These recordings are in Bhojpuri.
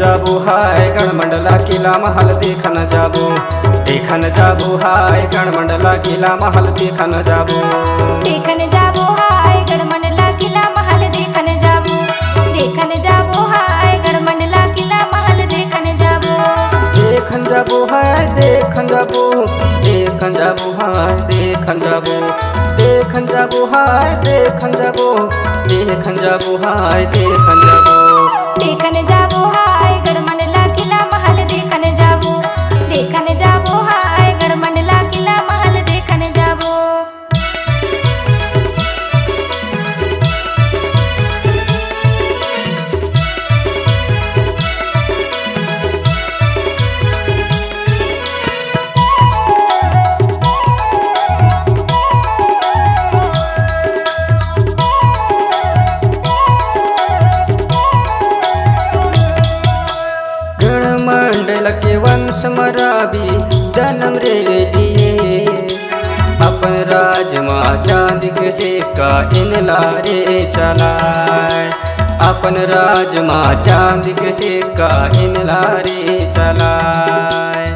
जाबू हाय गढ़मंडला किला महल देखन जाबू, देखन जाबू हाय गढ़मंडला किला महल देखन जाबू, देखन जाबू हाय गढ़मंडला किला महल देखन जाबू, देखन जाबू हाय गढ़मंडला किला महल देखन जाबू, देखन जाबू हाय देखन जाबू, देखन जाबू हाय देखन जाबू, देखन जाबू हाय देखन जाबू, देखन जाबू हाय देखन जाबू, देखन जाबू हाय गढ़मंडला किला महल देखन जाबू, देखन जाबू हाय गढ़मंडला किला महल देखन जाबू। गढ़मंडल के वंश मराबी जन्म रे लिए, अपन राज माँ चांद के सिक्का इन लारे चलाए, अपन राज माँ चांद के सिक्का इन लारे चलाए।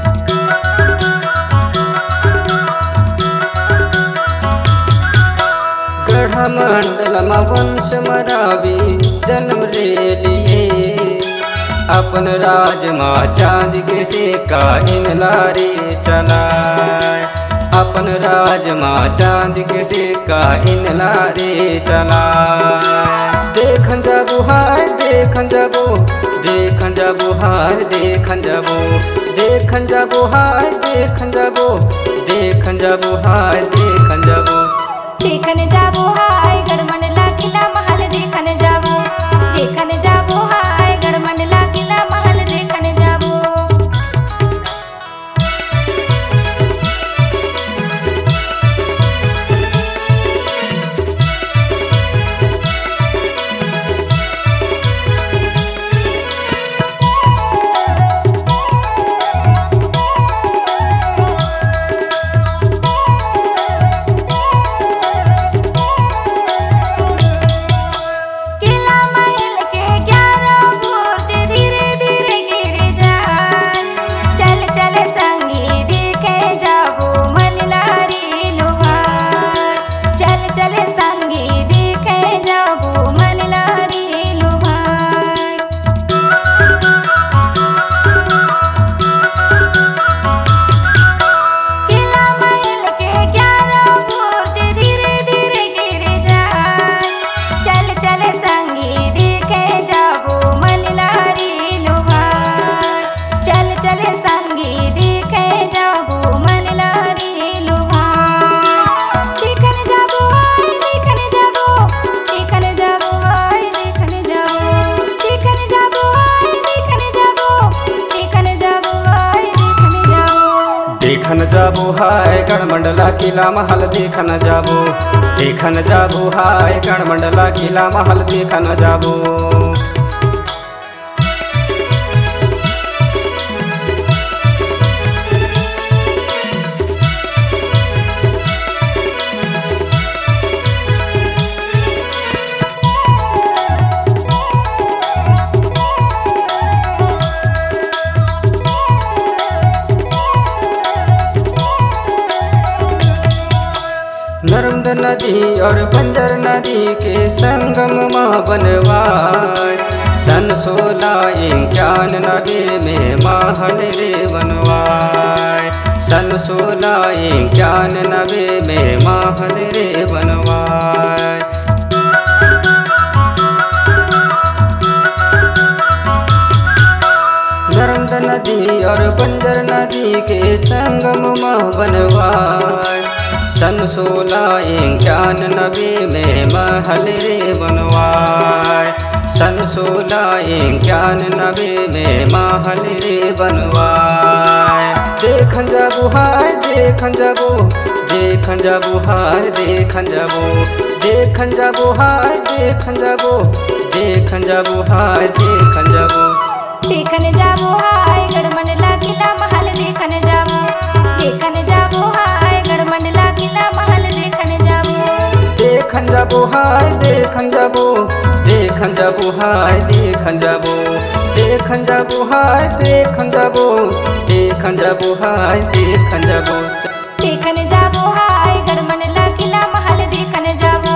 गढ़मंडल में वंश मराबी जन्म रे लिए, अपन राज माँ चांद के सिक्का इन लारे चलाए, अपन राज माँ चांद के सिक्का इन लारे चलाए। देखन जाबू हाय देखन जाबू, देखन जाबू हाय देखन जाबू, देखन जाबू हाय देखन जाबू, देखन जाबू हाय देखन जाबू, देखन जाबू हाय गढ़मंडला किला महल देखन जाबू, देखन जाबू हाय गढ़मंडला किला महल देखन जाबू। किला महल के 11 बुर्ज धीरे धीरे गिर जाए, चल चल संगी देखे जाबू मन लारी लुभाए, चल चल संगी देखे जाबू मन लारी लुभाए। किला महल के 11 बुर्ज धीरे धीरे गिर जाए, चल चल संगी देखे जाबू मन लारी लुभाए, चल चल संगी देखे जाबू मन लारी लुभाए। देखन जाबू हाय देखन जाबू, देखन जाबू हाय देखन जाबू, देखन जाबू हाय देखन जाबू, देखन जाबू हाय देखन जाबू। देखन जाबू हाय गढ़मंडला किला महल देखन जाबू, देखन जाबू हाय गढ़मंडला किला महल देखन जाबू। नर्मदा नदी और बंजर नदी के संगम माँ बनवाए, सन 1651 में महल रे बनवाए, सन 1691 में महल रे बनवाए। नर्मदा नदी और बंजर नदी के संगम माँ बनवाए, सन 1691 में महल रे बनवाए, सन 1691 में महल रे बनवाए। देखन जाबू हाय देखन जाबू, देखन जाबू हाय देखन जाबू, देखन जाबू हाय देखन जाबू, देखन जाबू हाय देखन जाबू, देखन जाबू हाय गढ़मंडला किला महल देखन जाबू, देखन जाबू हाय गढ़मंडला किला महल देखन जाबू, देखन जाबू हाय देखन जाबू, देखन जाबू हाय देखन जाबू, देखन जाबो हाय देखन जाबो देखन जाबो हाय देखन जाबो देखन जाबो हाय गढ़मंडला किला महल देखन जाबो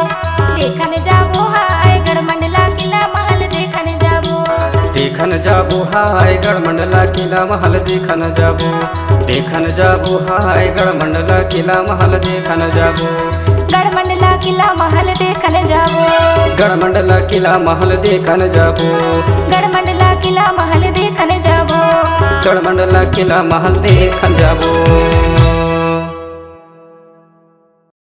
देखन जाबो हाय गढ़मंडला किला महल देखन जाबो देखन जाबो हाय गढ़मंडला किला महल देखन जाबो देखन जाबो हाय गढ़मंडला किला महल देखन जाबो गढ़मंडला किला महल देखन जाबो गढ़मंडला किला महल देखन जाबो गढ़मंडला किला महल देखन जाबो गढ़मंडला किला महल देखन जाबो।